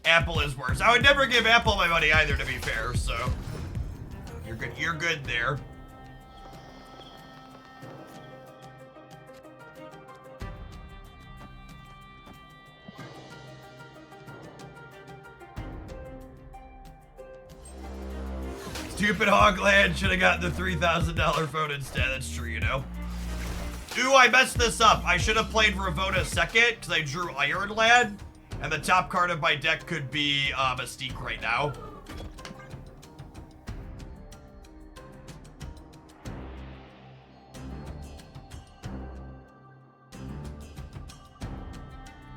Apple is worse. I would never give Apple my money either, to be fair, so you're good. You're good there. Stupid Hogland should have gotten the $3,000 phone instead. That's true, you know. Ooh, I messed this up. I should have played Ravonna second because I drew Iron Lad, and the top card of my deck could be Mystique right now.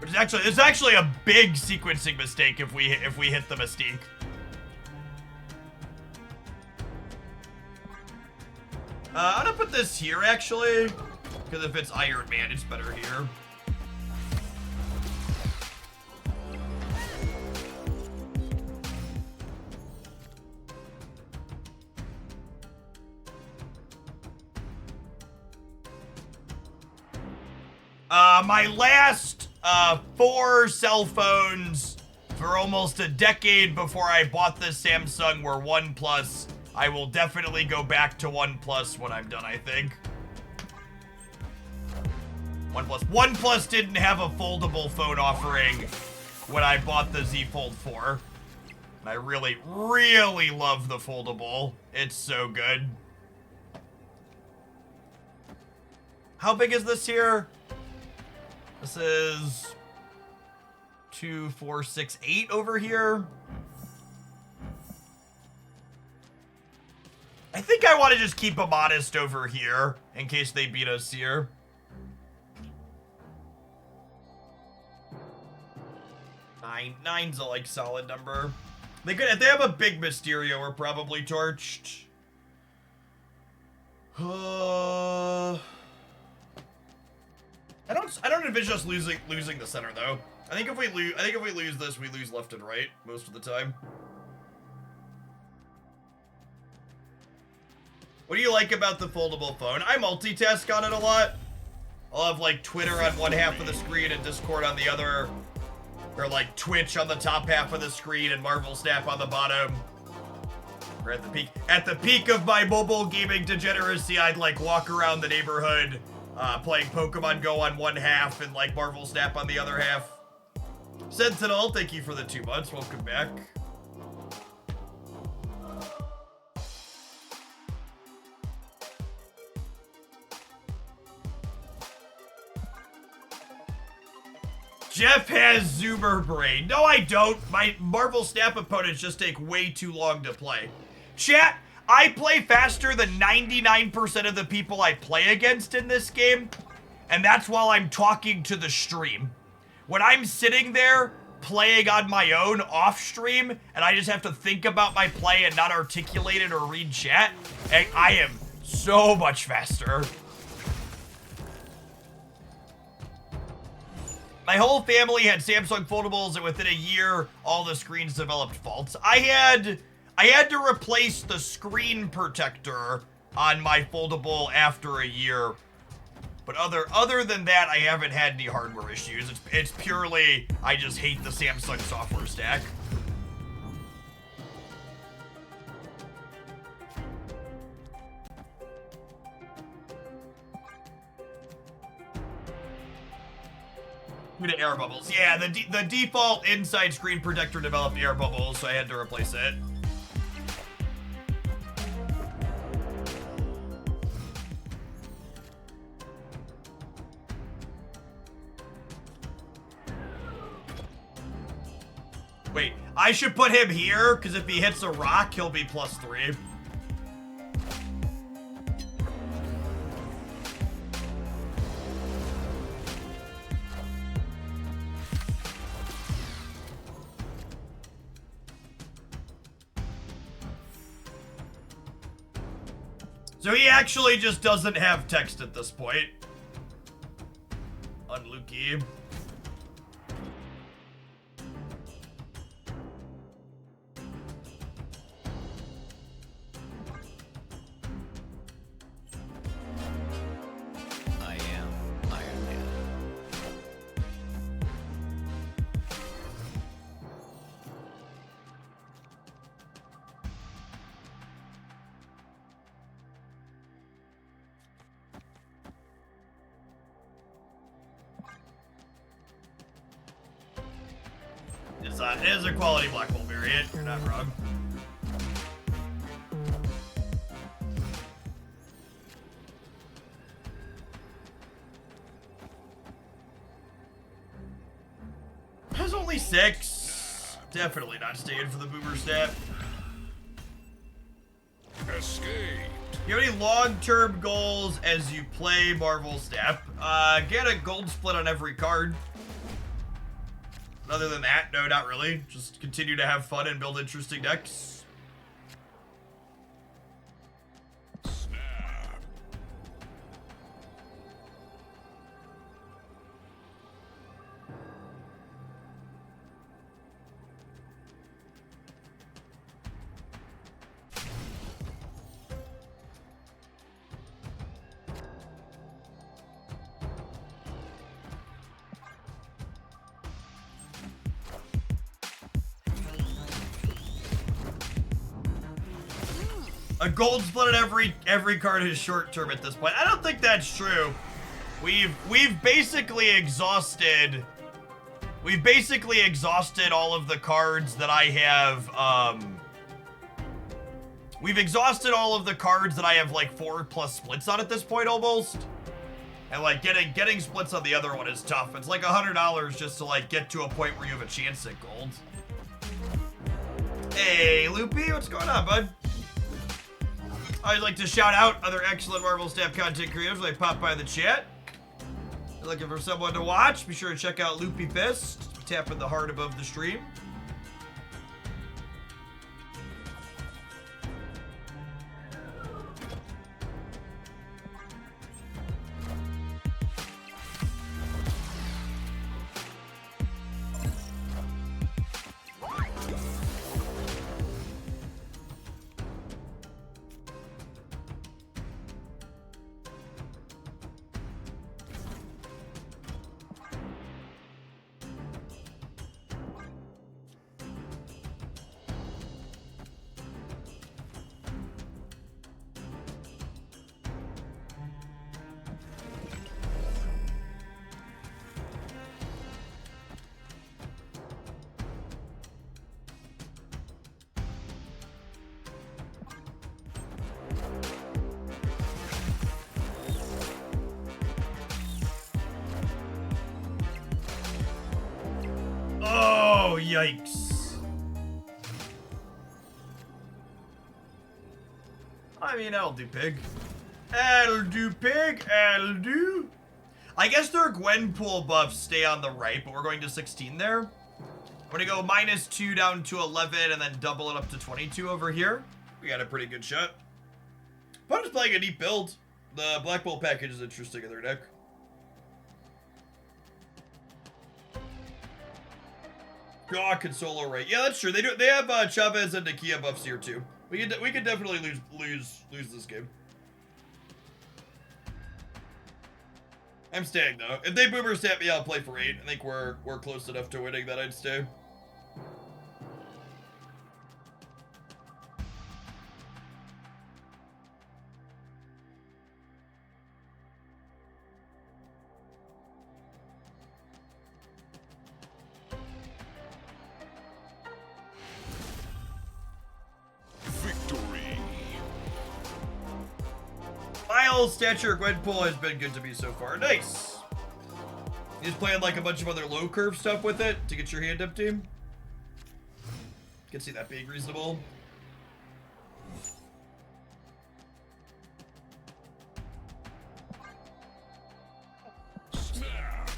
Which is it's actually a big sequencing mistake if we hit the Mystique. I'm gonna put this here actually, because if it's Iron Man, it's better here. My last 4 cell phones for almost a decade before I bought this Samsung were OnePlus. I will definitely go back to OnePlus when I'm done, I think. OnePlus didn't have a foldable phone offering when I bought the Z Fold 4. And I really, really love the foldable. It's so good. How big is this here? This is 2, 4, 6, 8 over here. I think I want to just keep a modest over here in case they beat us here. Nine's a like solid number. If they have a big Mysterio, we're probably torched. I don't envision us losing the center though. I think if we lose this, we lose left and right most of the time. What do you like about the foldable phone? I multitask on it a lot. I'll have like Twitter on one half of the screen and Discord on the other. Or like Twitch on the top half of the screen and Marvel Snap on the bottom. Or at the peak of my mobile gaming degeneracy, I'd like walk around the neighborhood playing Pokemon Go on one half and like Marvel Snap on the other half. Sentinel, thank you for the 2 months. Welcome back. Jeff has Zoomer brain. No, I don't. My Marvel Snap opponents just take way too long to play. Chat, I play faster than 99% of the people I play against in this game, and that's while I'm talking to the stream. When I'm sitting there playing on my own off stream, and I just have to think about my play and not articulate it or read chat, I am so much faster. My whole family had Samsung foldables, and within a year, all the screens developed faults. I had to replace the screen protector on my foldable after a year. But other than that, I haven't had any hardware issues. It's purely, I just hate the Samsung software stack. Due to air bubbles. Yeah, the default inside screen protector developed air bubbles, so I had to replace it. Wait, I should put him here, because if he hits a rock, he'll be +3. So he actually just doesn't have text at this point. Unlucky. I am Iron Man. It is a quality black hole variant. You're not wrong. There's only 6. Definitely not staying for the boomer stat. Escape. You have any long-term goals as you play Marvel Step? Get a gold split on every card. Other than that, no, not really. Just continue to have fun and build interesting decks. Snap. A gold split on every card is short term at this point. I don't think that's true. We've basically exhausted all of the cards that I have. We've exhausted all of the cards that I have like 4+ splits on at this point almost. And like getting splits on the other one is tough. It's like $100 just to like get to a point where you have a chance at gold. Hey, Loopy, what's going on, bud? I'd like to shout out other excellent Marvel Snap content creators when they pop by the chat. If you're looking for someone to watch, be sure to check out Loopy Fist. Tapping the heart above the stream. Oh, yikes. I mean, that'll do, pig. That'll do, pig. That'll do. I guess their Gwenpool buffs stay on the right, but we're going to 16 there. We're going to go -2 down to 11 and then double it up to 22 over here. We got a pretty good shot. Opponent's playing a neat build. The Black Bolt package is interesting in their deck. Gawk and Solo right. Yeah, that's true. They do. They have Chavez and Nakia buffs here too. We could definitely lose this game. I'm staying though. If they boomer stamp me, I'll play for 8. I think we're close enough to winning that I'd stay. Victory. Miles, Stature, Gwenpool has been good to me so far. Nice. You just playing like a bunch of other low curve stuff with it to get your hand empty. Can see that being reasonable. Snap.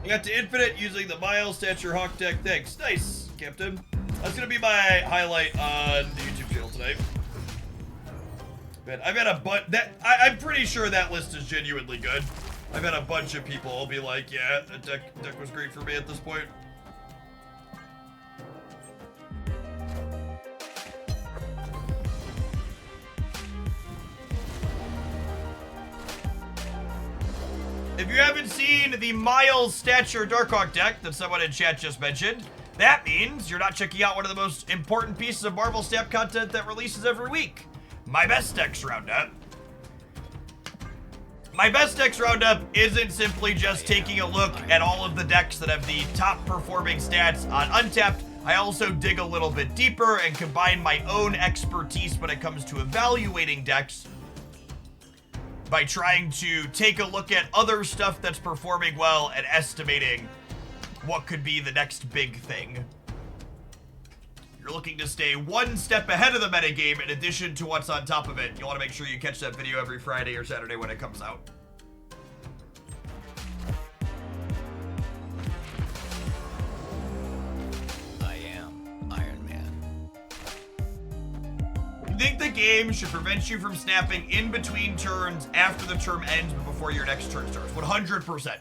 I got to infinite using the Miles Stature Hawk deck. Thanks. Nice, Captain. That's gonna be my highlight on the YouTube channel tonight. Man, I've had a bunch I'm pretty sure that list is genuinely good. I've had a bunch of people will be like, yeah, that deck was great for me at this point. If you haven't seen the Miles Stature Darkhawk deck that someone in chat just mentioned, That means you're not checking out one of the most important pieces of Marvel Snap content that releases every week. My Best Decks Roundup. My Best Decks Roundup isn't simply just taking a look at all of the decks that have the top performing stats on Untapped. I also dig a little bit deeper and combine my own expertise when it comes to evaluating decks by trying to take a look at other stuff that's performing well and estimating what could be the next big thing. You're looking to stay one step ahead of the metagame in addition to what's on top of it. You want to make sure you catch that video every Friday or Saturday when it comes out. I am Iron Man. You think the game should prevent you from snapping in between turns after the turn ends but before your next turn starts? 100%.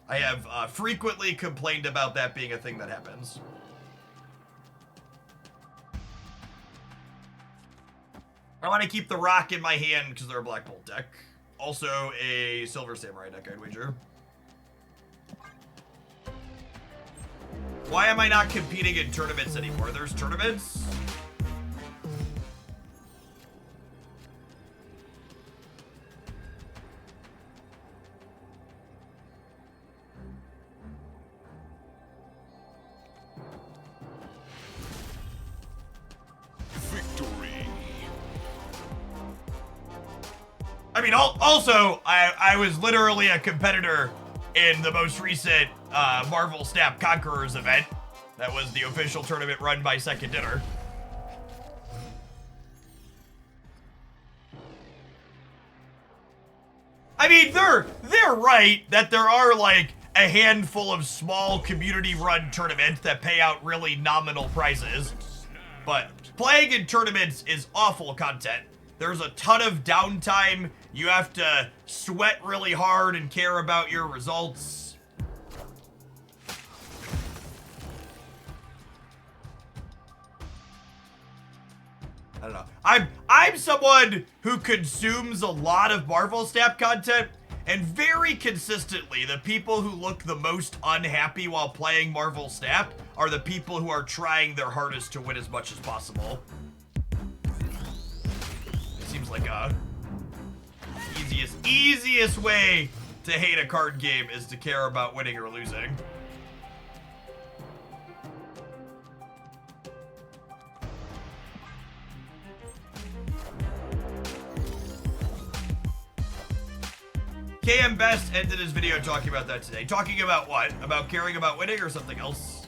I have frequently complained about that being a thing that happens. I want to keep the rock in my hand because they're a Black Bolt deck. Also a Silver Samurai deck, I'd wager. Why am I not competing in tournaments anymore? There's tournaments? Victory. I mean, also, I was literally a competitor in the most recent Marvel Snap Conquerors event. That was the official tournament run by Second Dinner. I mean, they're right that there are like a handful of small community-run tournaments that pay out really nominal prizes, but playing in tournaments is awful content. There's a ton of downtime. You have to sweat really hard and care about your results. I don't know. I'm someone who consumes a lot of Marvel Snap content, and very consistently, the people who look the most unhappy while playing Marvel Snap are the people who are trying their hardest to win as much as possible. It seems like a easiest way to hate a card game is to care about winning or losing. KM Best ended his video talking about that today. Talking about what? About caring about winning or something else?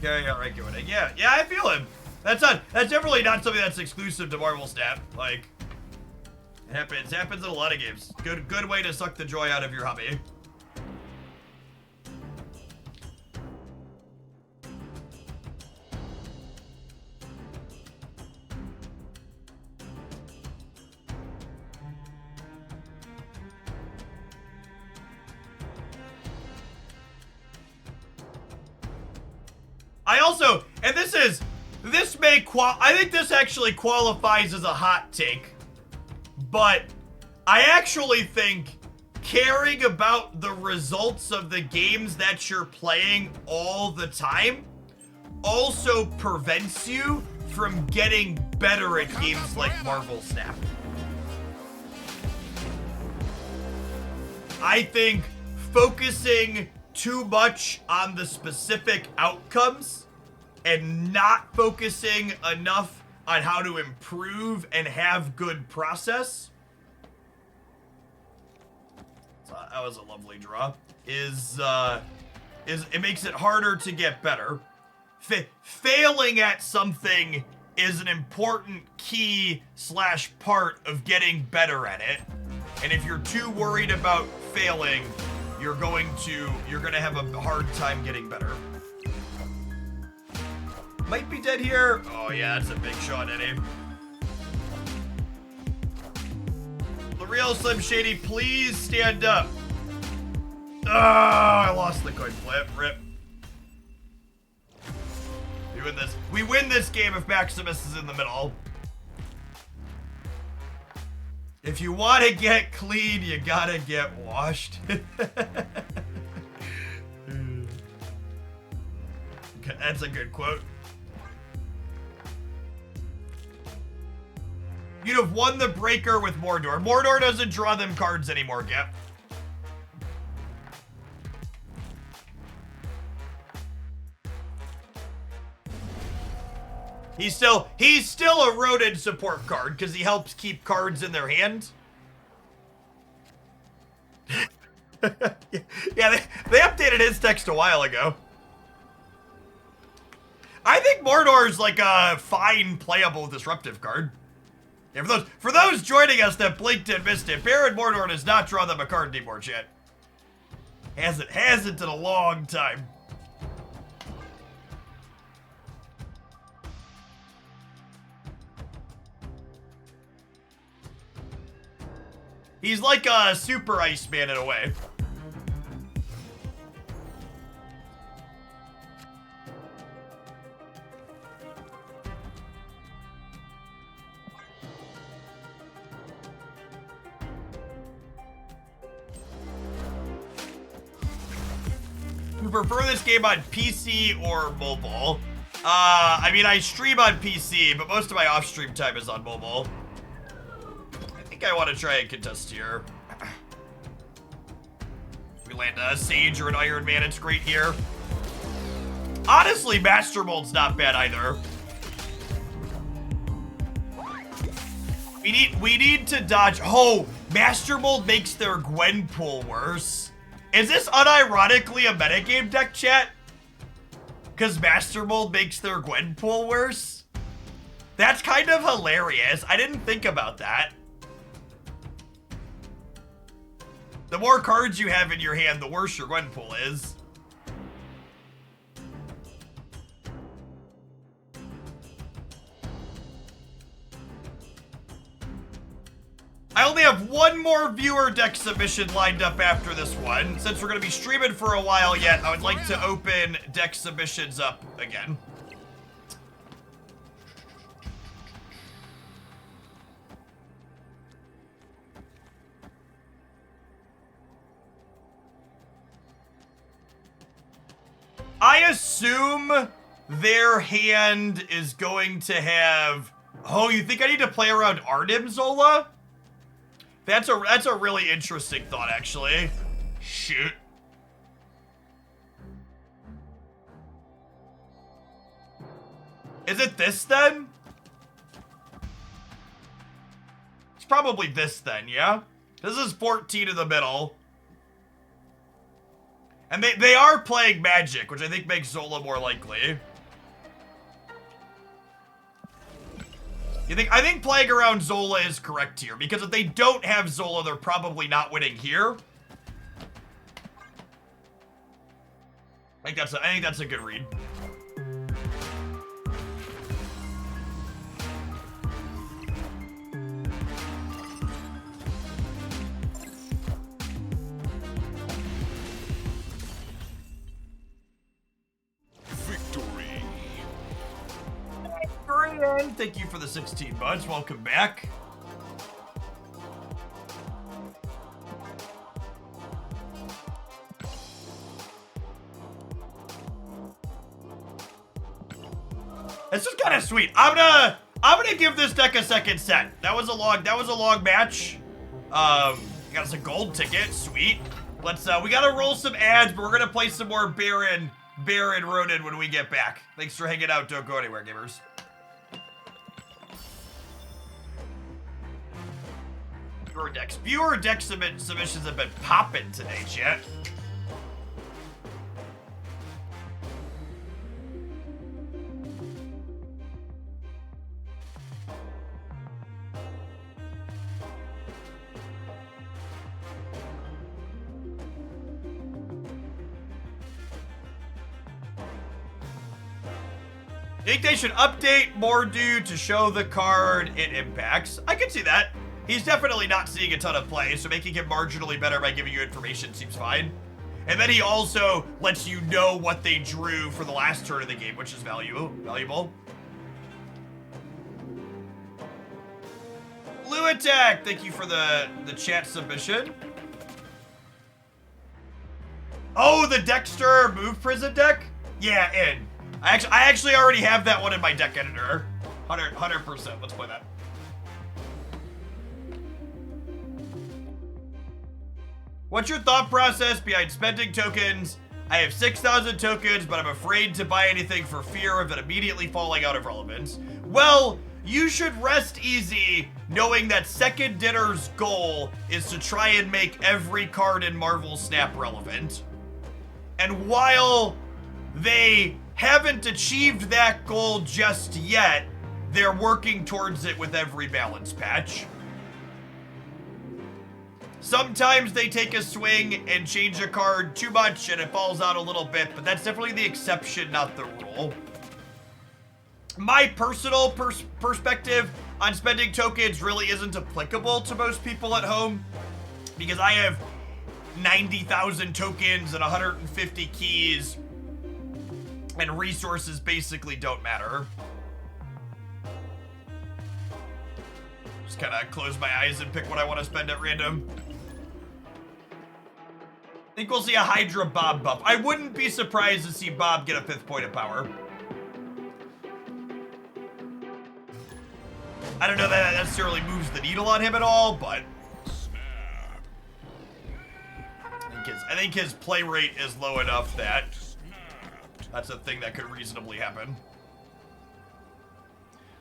Yeah, right, good winning. Yeah, I feel him. That's definitely not something that's exclusive to Marvel Snap. Like, it happens in a lot of games. Good way to suck the joy out of your hobby. I also, and I think this actually qualifies as a hot take, but I actually think caring about the results of the games that you're playing all the time also prevents you from getting better at games like Marvel Snap. I think focusing too much on the specific outcomes and not focusing enough on how to improve and have good process. So that was a lovely draw. It makes it harder to get better. Failing at something is an important key / part of getting better at it. And if you're too worried about failing, you're gonna have a hard time getting better. Might be dead here. Oh yeah, that's a big shot, Eddie. The real Slim Shady, please stand up. Oh, I lost the coin flip. Rip. We win this game if Maximus is in the middle. If you want to get clean, you gotta get washed. That's a good quote. You'd have won the breaker with Mordor. Mordor doesn't draw them cards anymore, Gap. He's still a Ronan support card because he helps keep cards in their hand. Yeah, they updated his text a while ago. I think Mordor's like a fine playable disruptive card. Yeah, for those joining us that blinked and missed it, Baron Mordor does not draw them a card anymore, chat. Hasn't in a long time. He's like a super Iceman in a way. You prefer this game on PC or mobile? I mean, I stream on PC, but most of my off-stream time is on mobile. I think I want to try and contest here. We land a Sage or an Iron Man, it's great here. Honestly, Master Mold's not bad either. We need to dodge. Oh, Master Mold makes their Gwenpool worse. Is this unironically a metagame deck, chat? Because Master Mold makes their Gwenpool worse? That's kind of hilarious. I didn't think about that. The more cards you have in your hand, the worse your Gwenpool is. I only have one more viewer deck submission lined up after this one. Since we're going to be streaming for a while yet, I would like to open deck submissions up again. I assume their hand is going to have... Oh, you think I need to play around Arnim, Zola? That's a really interesting thought, actually. Shoot. Is it this, then? It's probably this, then, yeah? This is 14 in the middle. And they are playing Magic, which I think makes Zola more likely. I think playing around Zola is correct here, because if they don't have Zola, they're probably not winning here. I think that's a good read. Thank you for the 16 buds. Welcome back. This is kind of sweet. I'm gonna give this deck a second set. That was a long match. Got us a gold ticket. Sweet. Let's we gotta roll some ads, but we're gonna play some more Baron Ronan when we get back. Thanks for hanging out. Don't go anywhere, gamers. Viewer deck submissions have been popping today, chat. Think they should update Mordu to show the card it impacts. I can see that. He's definitely not seeing a ton of play, so making him marginally better by giving you information seems fine. And then he also lets you know what they drew for the last turn of the game, which is valuable. Blue Attack, thank you for the chat submission. Oh, the Dexter Move Prison deck? Yeah, in. I actually already have that one in my deck editor. 100%. Let's play that. What's your thought process behind spending tokens? I have 6,000 tokens, but I'm afraid to buy anything for fear of it immediately falling out of relevance. Well, you should rest easy knowing that Second Dinner's goal is to try and make every card in Marvel Snap relevant. And while they haven't achieved that goal just yet, they're working towards it with every balance patch. Sometimes they take a swing and change a card too much and it falls out a little bit, but that's definitely the exception, not the rule. My personal perspective on spending tokens really isn't applicable to most people at home because I have 90,000 tokens and 150 keys and resources basically don't matter. Just kind of close my eyes and pick what I want to spend at random. I think we'll see a Hydra Bob buff. I wouldn't be surprised to see Bob get a 5th point of power. I don't know that that necessarily moves the needle on him at all, but I think his play rate is low enough that that's a thing that could reasonably happen.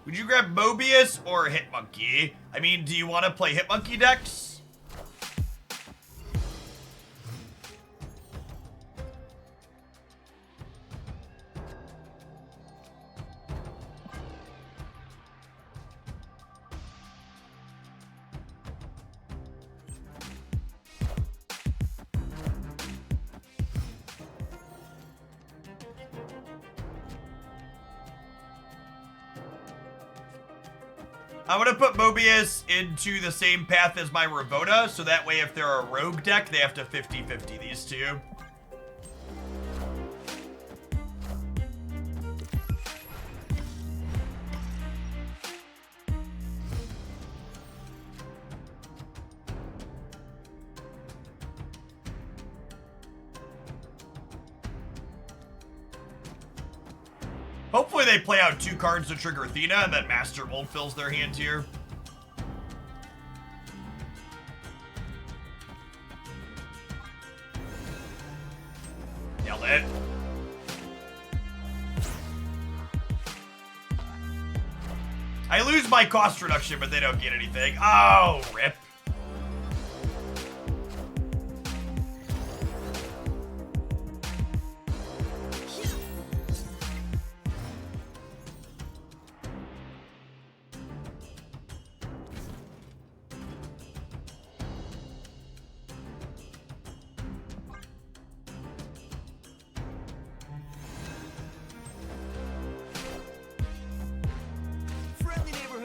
Would you grab Mobius or Hitmonkey? I mean, do you want to play Hitmonkey decks? I'm gonna put Mobius into the same path as my Ravonna, so that way if they're a rogue deck, they have to 50-50 these two. Hopefully they play out 2 cards to trigger Athena, and then Master Mold fills their hand here. Nailed it. I lose my cost reduction, but they don't get anything. Oh, rip.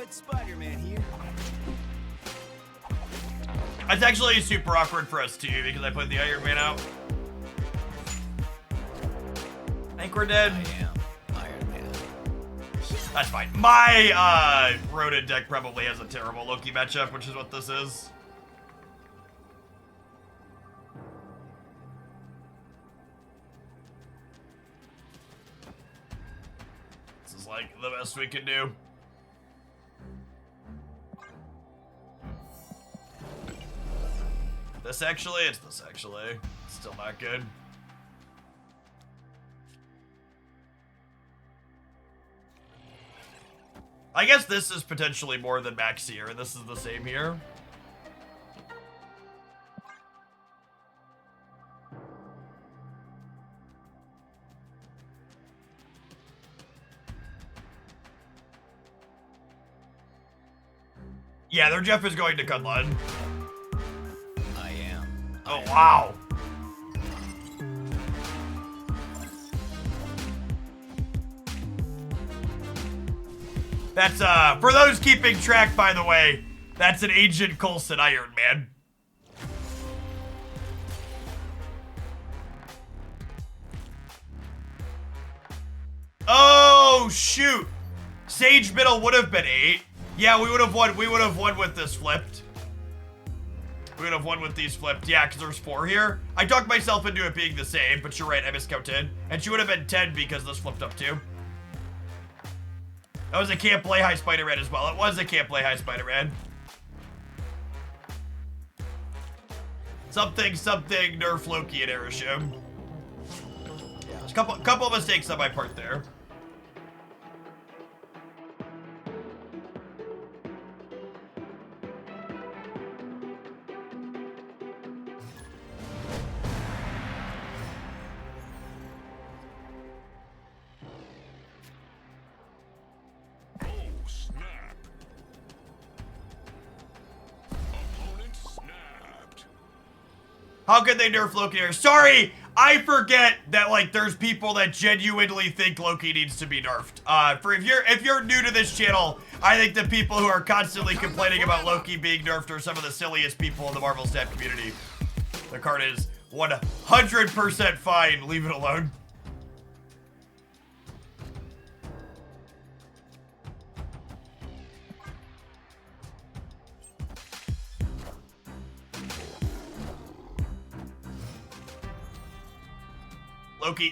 Spider-Man here. That's actually super awkward for us too, because I put the Iron Man out. I think we're dead. I am Iron Man. That's fine. My Ronan deck probably has a terrible Loki matchup, which is what this is. This is like the best we can do. It's this actually. Still not good. I guess this is potentially more than max here, and this is the same here. Yeah, their Jeff is going to Kunlun. Oh, wow. That's, for those keeping track, by the way, that's an Agent Coulson Iron Man. Oh, shoot. Sage middle would have been 8. Yeah, we would have won. We would have won with this flipped. We would have won with these flipped. Yeah, because there's 4 here. I talked myself into it being the same, but you're right. I miscounted. And she would have been 10 because this flipped up too. That was a can't play high Spider-Man as well. It was a can't play high Spider-Man. Something, nerf Loki and Aeroshow. Yeah, there's a couple of mistakes on my part there. How could they nerf Loki here? Sorry, I forget that like there's people that genuinely think Loki needs to be nerfed. If you're new to this channel, I think the people who are constantly complaining about Loki being nerfed are some of the silliest people in the Marvel Snap community. The card is 100% fine. Leave it alone.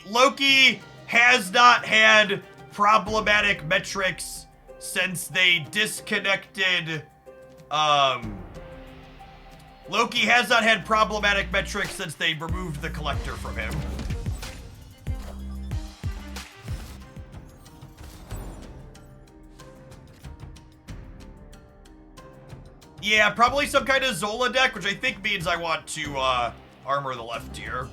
Loki has not had problematic metrics since they disconnected, Loki has not had problematic metrics since they removed the collector from him. Yeah, probably some kind of Zola deck, which I think means I want to, armor the left tier.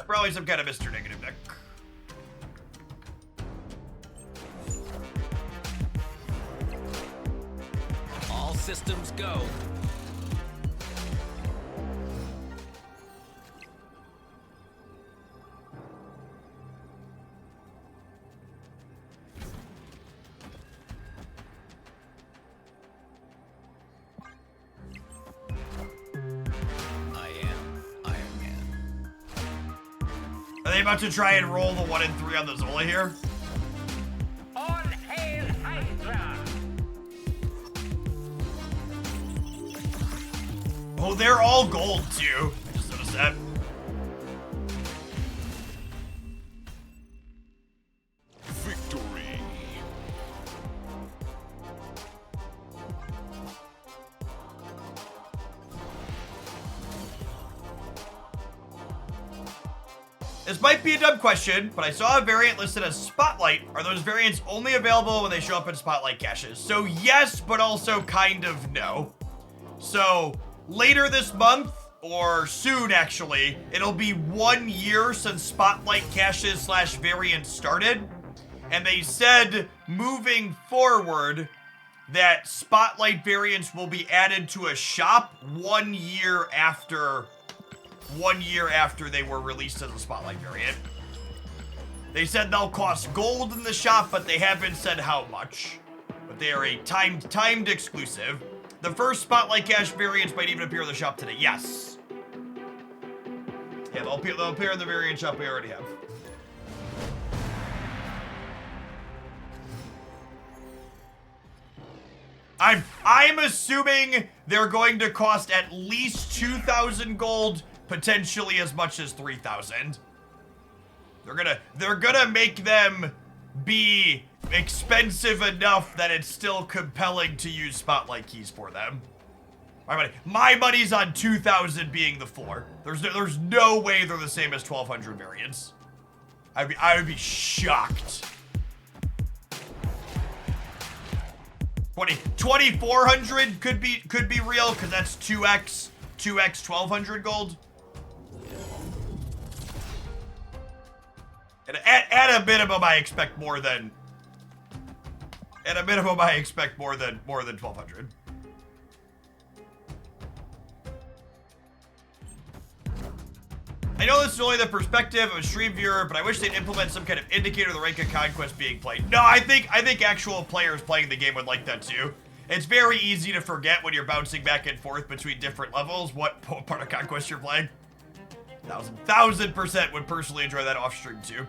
Probably some kind of Mr. Negative deck. All systems go. Are they about to try and roll the 1 and 3 on the Zola here? All hail Hydra! Oh, they're all gold too. I just noticed that. Victory. This might be a dumb question, but I saw a variant listed as Spotlight. Are those variants only available when they show up in Spotlight caches? So yes, but also kind of no. So later this month, or soon actually, it'll be 1 year since Spotlight caches / variants started. And they said moving forward that Spotlight variants will be added to a shop 1 year after they were released as a Spotlight variant. They said they'll cost gold in the shop, but they haven't said how much. But they are a timed exclusive. The first Spotlight cache variants might even appear in the shop today. Yes. Yeah, they'll appear in the variant shop we already have. I'm assuming they're going to cost at least 2,000 gold, potentially as much as 3,000. They're gonna make them be expensive enough that it's still compelling to use Spotlight keys for them. My money's on 2,000 being the floor. There's no way they're the same as 1,200 variants. I would be shocked. 2,400 could be real because that's 2x 1,200 gold. And at a minimum, I expect more than. At a minimum, I expect more than 1,200. I know this is only the perspective of a stream viewer, but I wish they'd implement some kind of indicator of the rank of conquest being played. No, I think actual players playing the game would like that too. It's very easy to forget when you're bouncing back and forth between different levels what part of conquest you're playing. 1000% would personally enjoy that off stream too.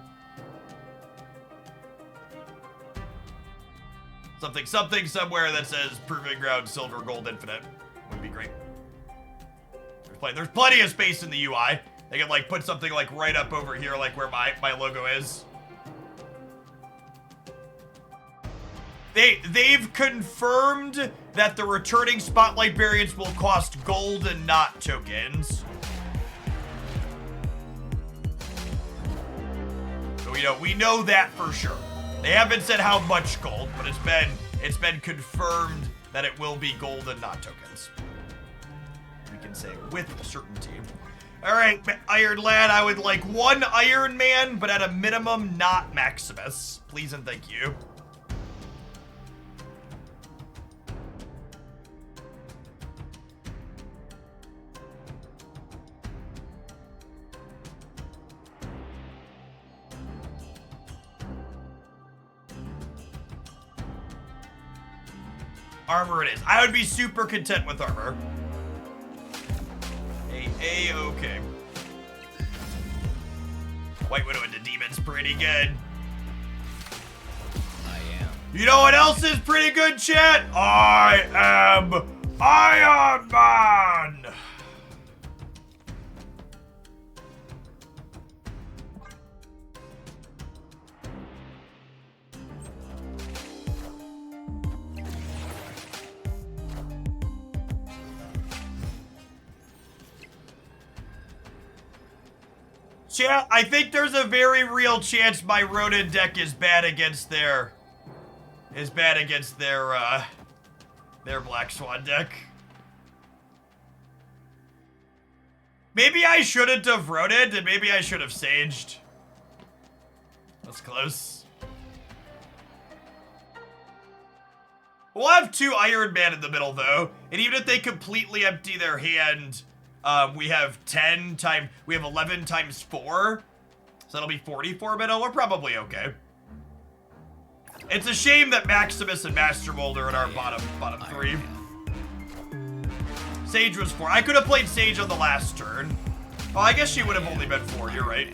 Something somewhere that says Proving Ground Silver Gold Infinite would be great. There's plenty of space in the UI. They can like put something like right up over here, like where my logo is. They've confirmed that the returning spotlight variants will cost gold and not tokens. So we know that for sure. They haven't said how much gold, but it's been confirmed that it will be gold and not tokens. We can say with certainty. All right, Iron Lad, I would like 1 Iron Man, but at a minimum, not Maximus. Please and thank you. Armor it is. I would be super content with armor. A-okay. White Widow into Demon's pretty good. I am. You know what else is pretty good, chat? I am Iron Man! Chat, I think there's a very real chance my Ronan deck is bad against their Black Swan deck. Maybe I shouldn't have Ronan, and maybe I should have Saged. That's close. We'll have 2 Iron Man in the middle, though, and even if they completely empty their hand, we have 11 times 4, so that'll be 44 middle. We're probably okay. It's a shame that Maximus and Master Mold are in our bottom 3. Sage was 4. I could have played Sage on the last turn. Oh, I guess she would have only been 4. You're right.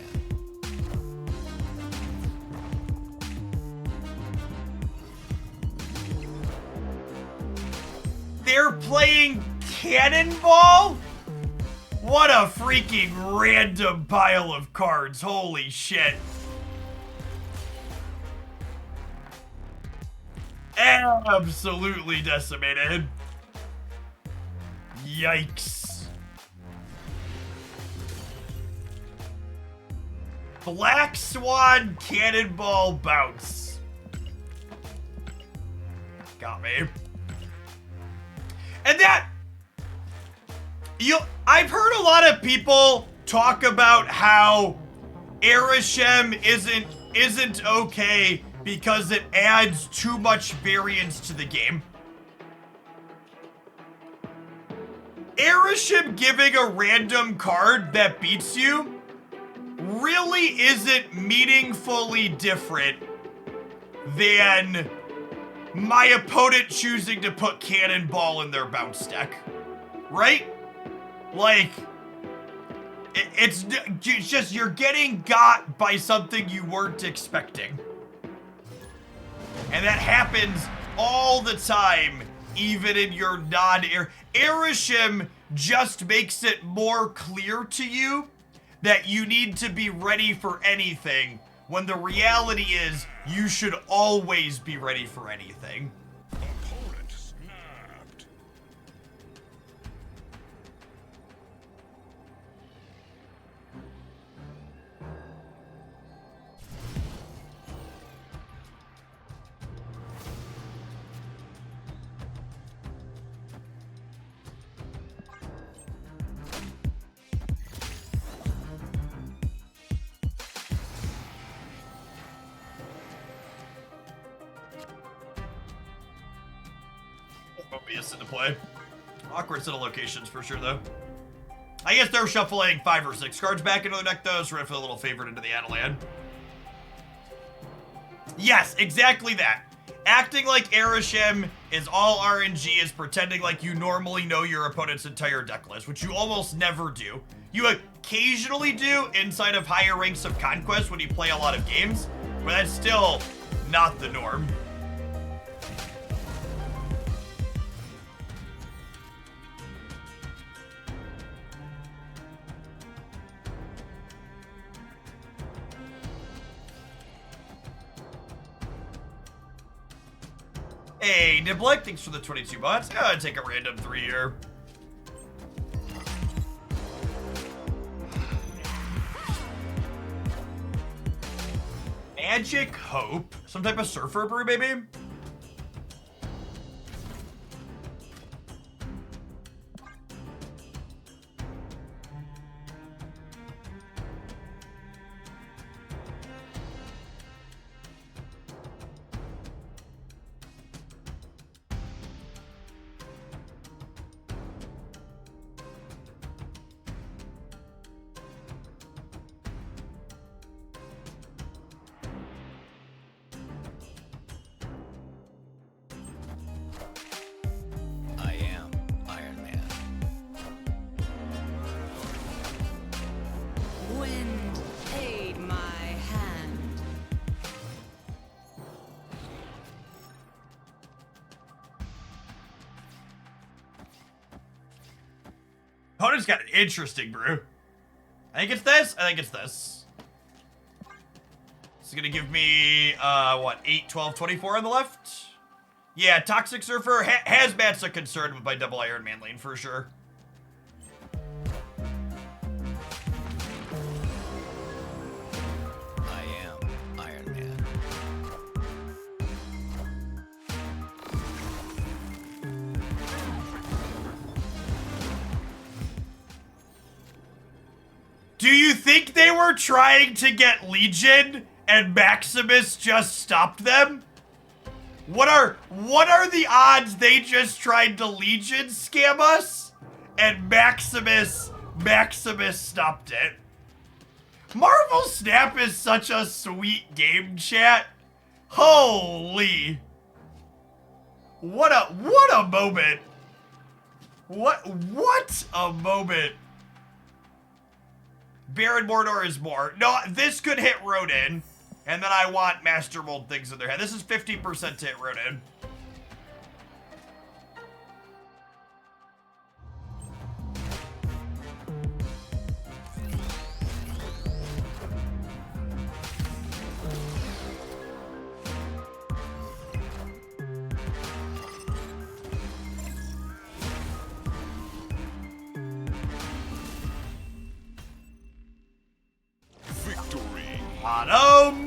They're playing Cannonball? What a freaking random pile of cards. Holy shit. Absolutely decimated. Yikes. Black Swan Cannonball Bounce. Got me. And that... I've heard a lot of people talk about how Arishem isn't okay because it adds too much variance to the game. Arishem giving a random card that beats you really isn't meaningfully different than my opponent choosing to put Cannonball in their bounce deck, right? Like, it's just you're getting got by something you weren't expecting. And that happens all the time, even in your non-air. Arishem just makes it more clear to you that you need to be ready for anything, when the reality is you should always be ready for anything. Opponent snapped. Mobius into play. Awkward set of locations for sure, though. I guess they're shuffling 5 or 6 cards back into their deck, though, so we're gonna put a little favorite into the Adelan. Yes, exactly that. Acting like Erishim is all RNG is pretending like you normally know your opponent's entire deck list, which you almost never do. You occasionally do inside of higher ranks of Conquest when you play a lot of games, but that's still not the norm. Hey, Niblik, thanks for the 22 bots. I'll take a random 3 here. Magic Hope? Some type of surfer brew, maybe? I am Iron Man. Wind, aid my hand. Opponent's got an interesting brew. I think it's this. I think it's this. This is gonna give me, what, 8, 12, 24 on the left? Yeah, Toxic Surfer. Hazmat's a concern with my double Iron Man lane for sure. I am Iron Man. Do you think they were trying to get Legion and Maximus just stopped them? What are the odds they just tried to Legion scam us and Maximus stopped it? Marvel Snap is such a sweet game, chat. Holy. What a moment. What a moment. Baron Mordor is more. No, this could hit Ronan. And then I want Master Mold things in their head. This is 50% to hit Ronan. Victory. Bottom.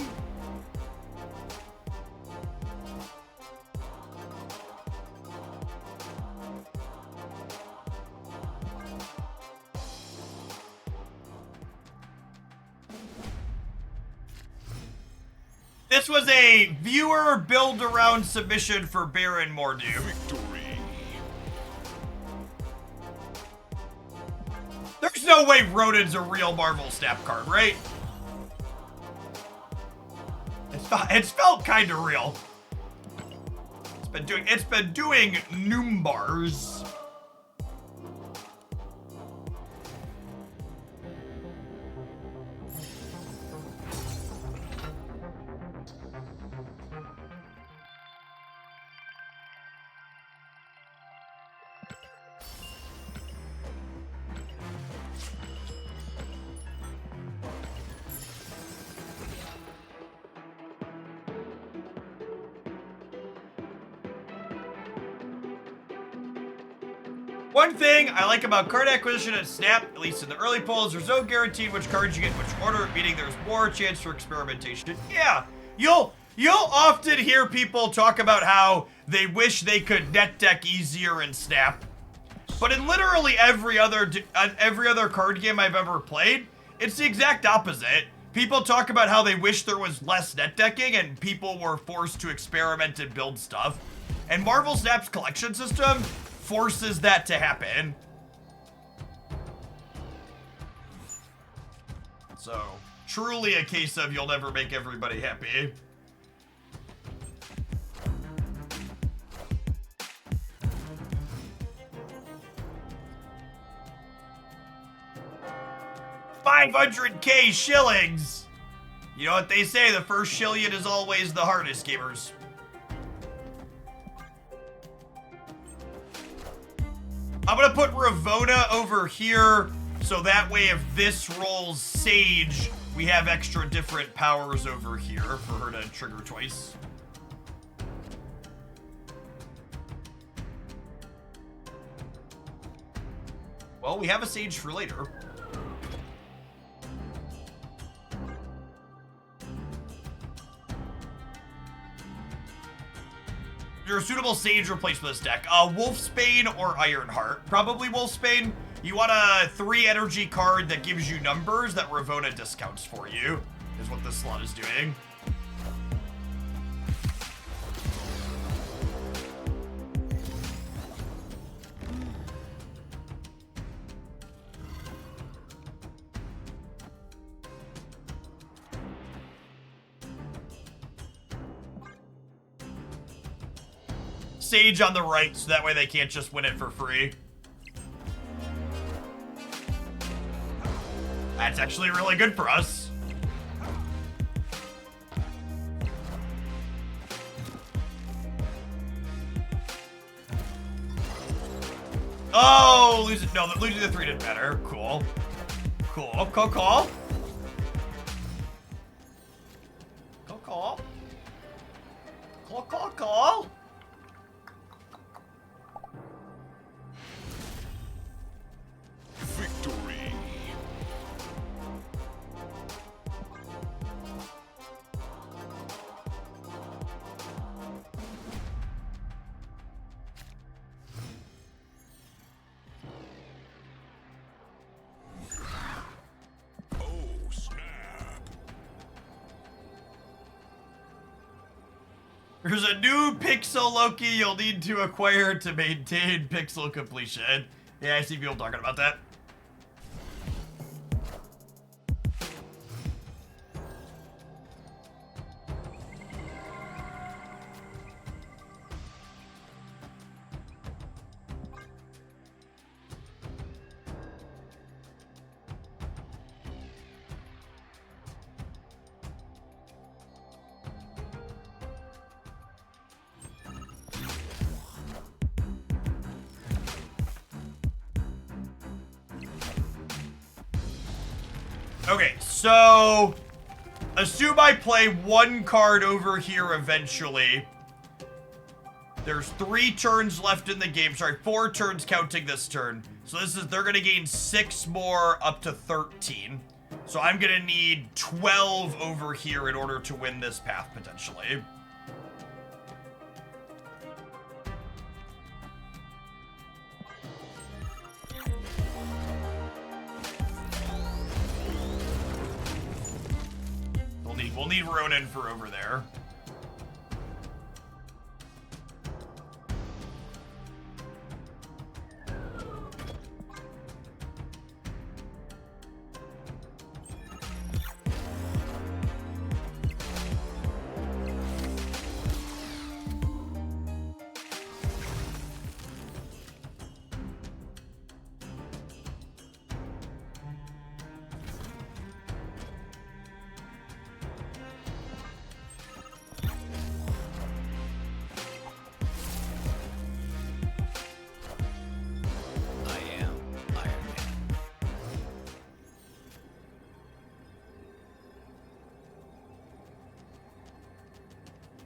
This was a viewer build-around submission for Baron Mordew. Victory. There's no way Ronan's a real Marvel Snap card, right? It's felt kind of real. It's been doing Noombars. One thing I like about card acquisition at Snap, at least in the early polls, there's no guarantee which cards you get in which order, meaning there's more chance for experimentation. Yeah, you'll often hear people talk about how they wish they could net deck easier in Snap. But in literally every other card game I've ever played, it's the exact opposite. People talk about how they wish there was less net decking and people were forced to experiment and build stuff. And Marvel Snap's collection system forces that to happen. So, truly a case of you'll never make everybody happy. $500K shillings! You know what they say, the first shillion is always the hardest, gamers. I'm gonna put Ravonna over here, so that way if this rolls Sage, we have extra different powers over here for her to trigger twice. Well, we have a Sage for later. Your suitable Sage replacement for this deck. Wolfsbane or Ironheart. Probably Wolfsbane. You want a 3 energy card that gives you numbers that Ravonna discounts for you, is what this slot is doing. Sage on the right, so that way they can't just win it for free. That's actually really good for us. Oh, losing the 3 didn't matter. Cool. Cool. Cool. Cool. Cool. Cool. Cool. Cool. Cool. Victory. Oh, snap. There's a new Pixel Loki you'll need to acquire to maintain pixel completion. Yeah, I see people talking about that. Okay, so assume I play 1 card over here eventually. There's 3 turns left in the game. Sorry, 4 turns counting this turn. So they're gonna gain 6 more up to 13. So I'm gonna need 12 over here in order to win this path potentially. We'll need Ronan for over there.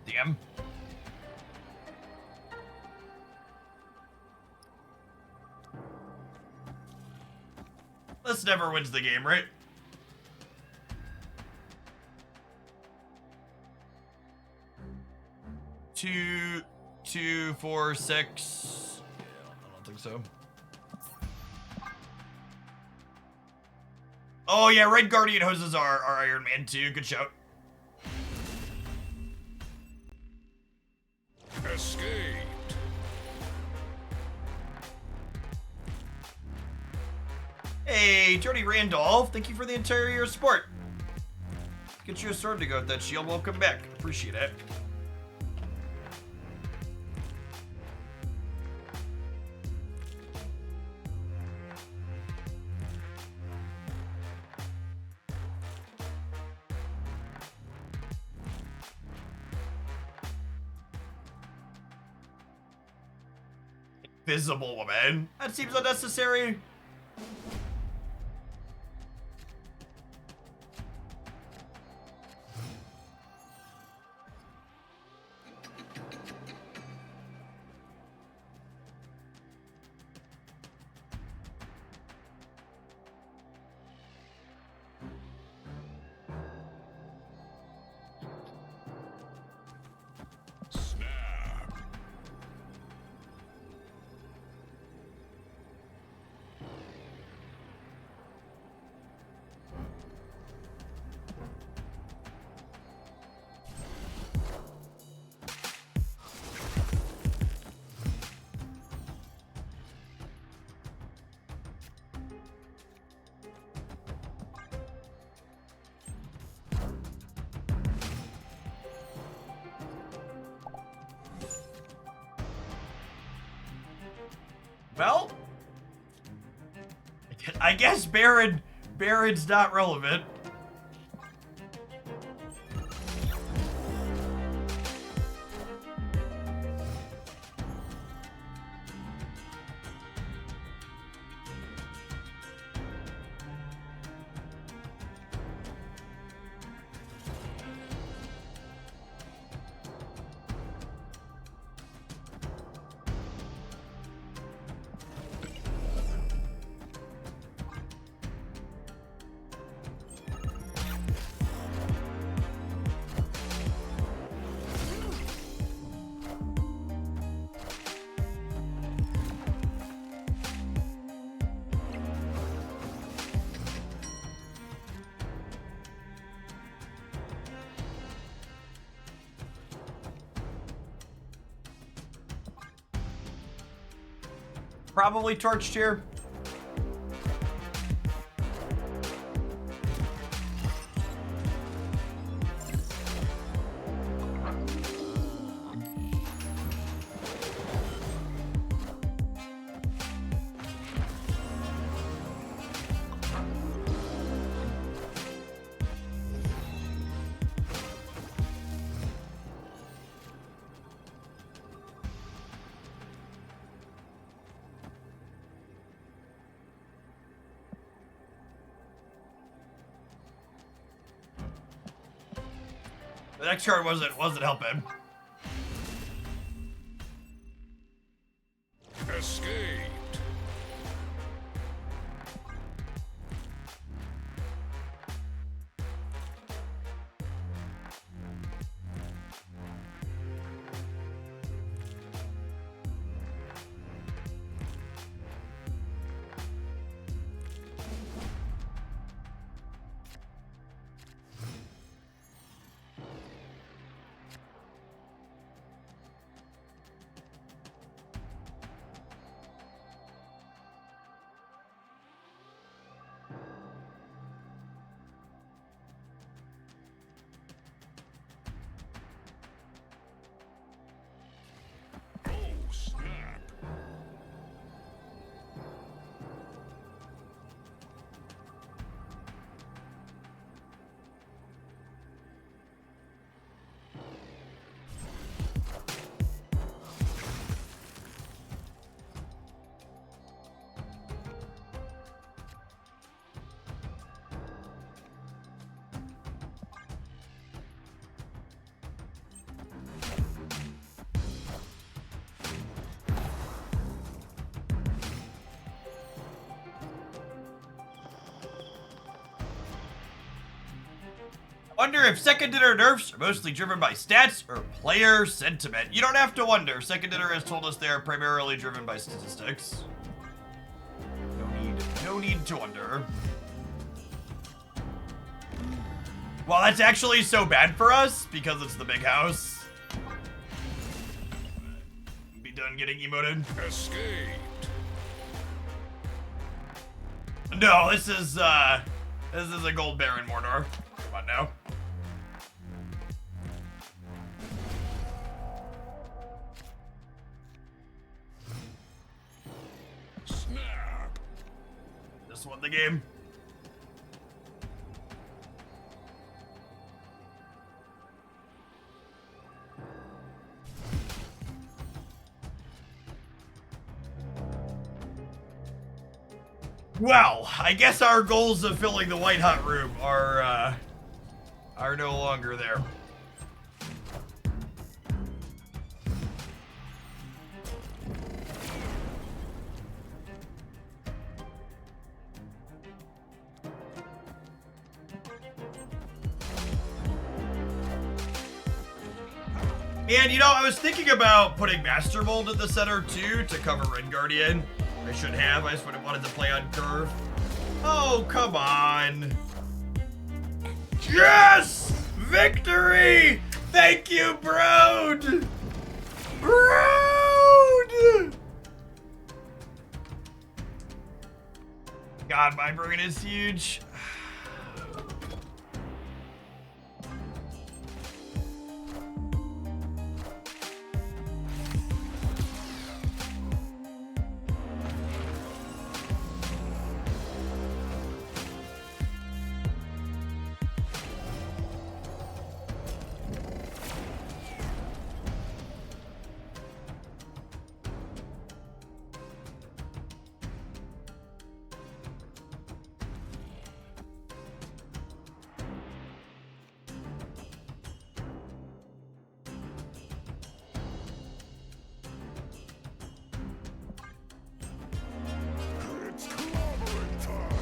Damn. This never wins the game, right? Two, 4, 6. Yeah, I don't think so. Oh yeah, Red Guardian hoses are Iron Man too. Good shout. Hey, Jody Randolph, thank you for the entire year of support. Get you a sword to go with that shield. Welcome back. Appreciate it. Invisible woman. That seems unnecessary. Well, I guess Baron's not relevant. Probably torched here. The next card wasn't helping. Escaped. Oh, snap. Wonder if second dinner nerfs are mostly driven by stats or player sentiment. You don't have to wonder. Second dinner has told us they are primarily driven by statistics. No need to wonder. Well, that's actually so bad for us because it's the big house. Be done getting emoted. Escaped. No, this is a gold Baron Mordor. Come on now. Snap. This won the game. Well, I guess our goals of filling the white hot room are no longer there. And, you know, I was thinking about putting Master Mold in the center, too, to cover Ren Guardian. I should have. I just would have wanted to play on curve. Oh, come on. Yes! Victory! Thank you, Broad! Broad! God, my brain is huge. It's clobbering time.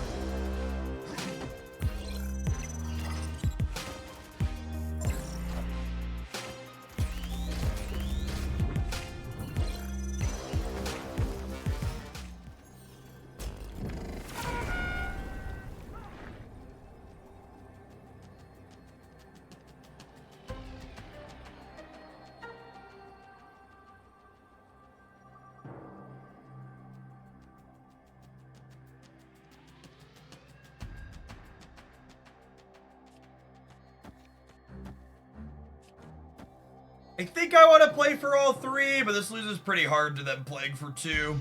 I think I want to play for all three, but this loses pretty hard to them playing for two.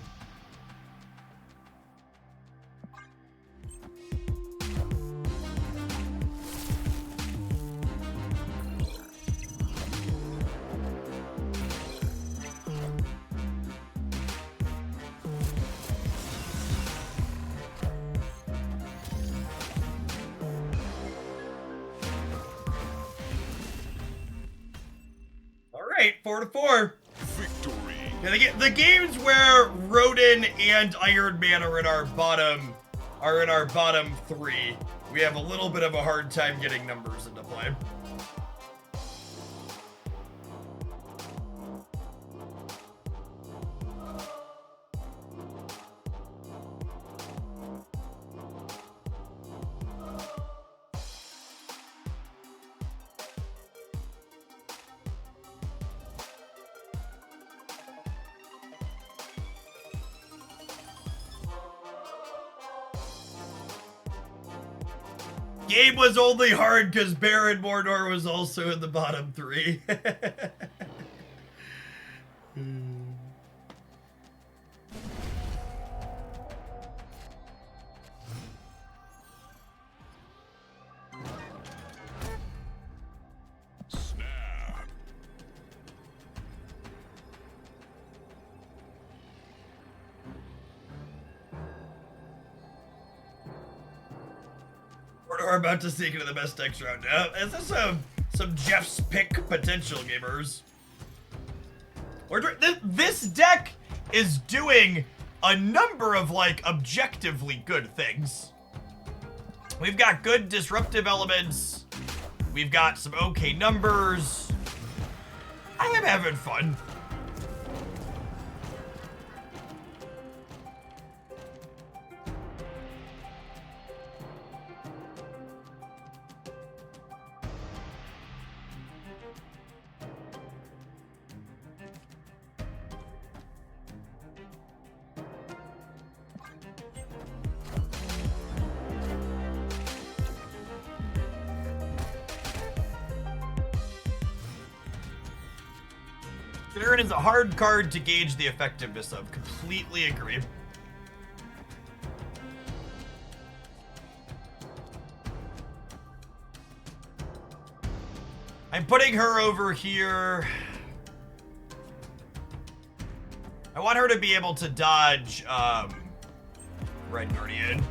Alright, 4-4. Victory. Yeah, the games where Ronan and Iron Man are in our bottom three, we have a little bit of a hard time getting numbers into play. Game was only hard because Baron Mordor was also in the bottom three. Snap. We're about to sneak into the best decks round now. Is this some Jeff's pick potential, gamers? This deck is doing a number of, like, objectively good things. We've got good disruptive elements. We've got some okay numbers. I am having fun. Baron is a hard card to gauge the effectiveness of. Completely agree. I'm putting her over here. I want her to be able to dodge, Red Guardian.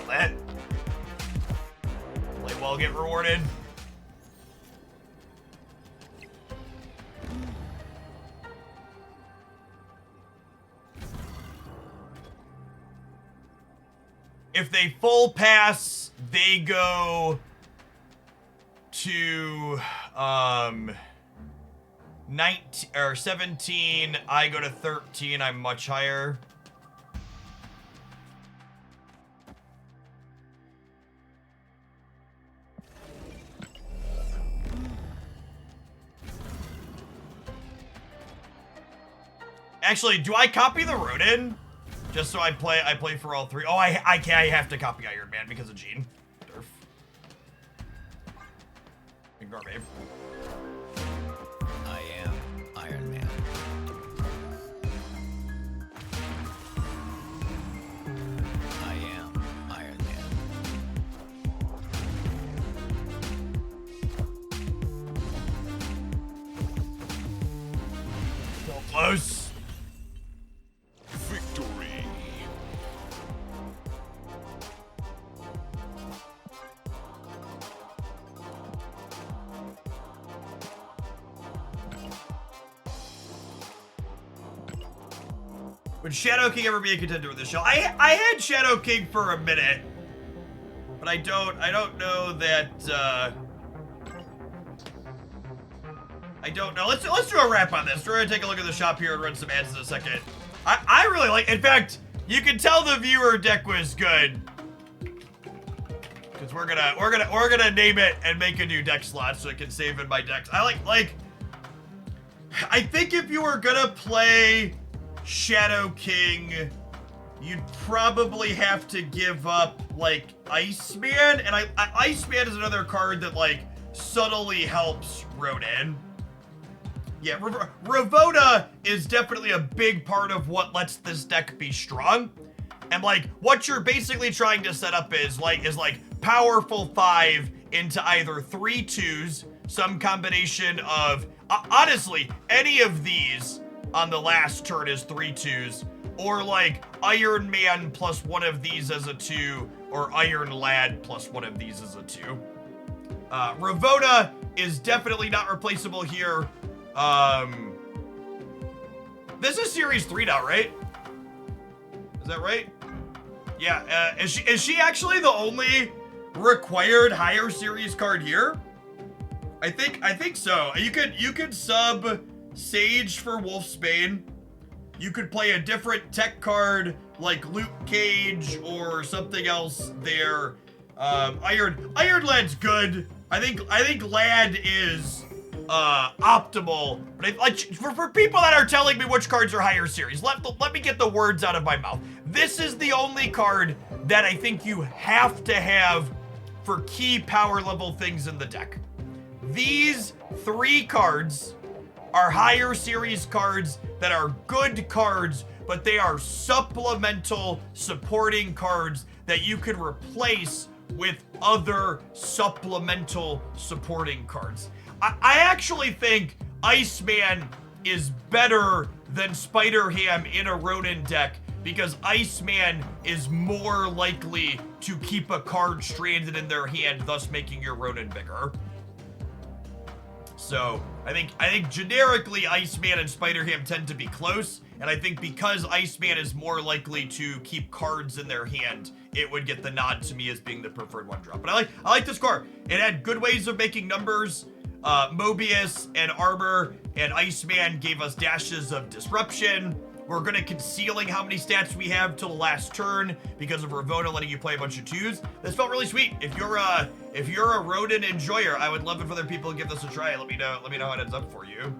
Let play well, get rewarded. If they full pass, they go to 19 or 17. I go to 13. I'm much higher. Actually, do I copy the Ronan? Just so I play for all three. Oh, I have to copy Iron Man because of Gene. Durf. Ignore me. I am Iron Man. I am Iron Man. So close. Victory. Would Shadow King ever be a contender with this show? I had Shadow King for a minute, but I don't know that. I don't know. Let's do a wrap on this. We're gonna take a look at the shop here and run some ads in a second. I really like. In fact, you can tell the viewer deck was good because we're gonna name it and make a new deck slot so it can save in my decks. I like. I think if you were gonna play Shadow King, you'd probably have to give up like Iceman, and Iceman is another card that like subtly helps Ronan. Yeah, Ravonna is definitely a big part of what lets this deck be strong. And like what you're basically trying to set up is like powerful 5 into either 3 2s, some combination of honestly any of these on the last turn is 3 2s, or like Iron Man plus one of these as a 2, or Iron Lad plus one of these as a 2. Ravonna is definitely not replaceable here. This is series 3 now, right? Is that right? Yeah, is she actually the only required higher series card here? I think so. You could sub Sage for Wolfsbane. You could play a different tech card like Luke Cage or something else there. Iron Lad's good. I think Lad is optimal, but like for people that are telling me which cards are higher series, let me get the words out of my mouth. This is the only card that I think you have to have for key power level things in the deck. These 3 cards are higher series cards that are good cards, but they are supplemental supporting cards that you could replace with other supplemental supporting cards. I actually think Iceman is better than Spider-Ham in a Ronan deck because Iceman is more likely to keep a card stranded in their hand, thus making your Ronan bigger. So I think generically Iceman and Spider-Ham tend to be close, and I think because Iceman is more likely to keep cards in their hand, it would get the nod to me as being the preferred 1-drop. But I like this card. It had good ways of making numbers. Mobius and Armor and Iceman gave us dashes of disruption. We're gonna concealing how many stats we have till the last turn because of Ravonna letting you play a bunch of 2s. This felt really sweet. If you're a Ronan enjoyer, I would love if other people give this a try. Let me know how it ends up for you.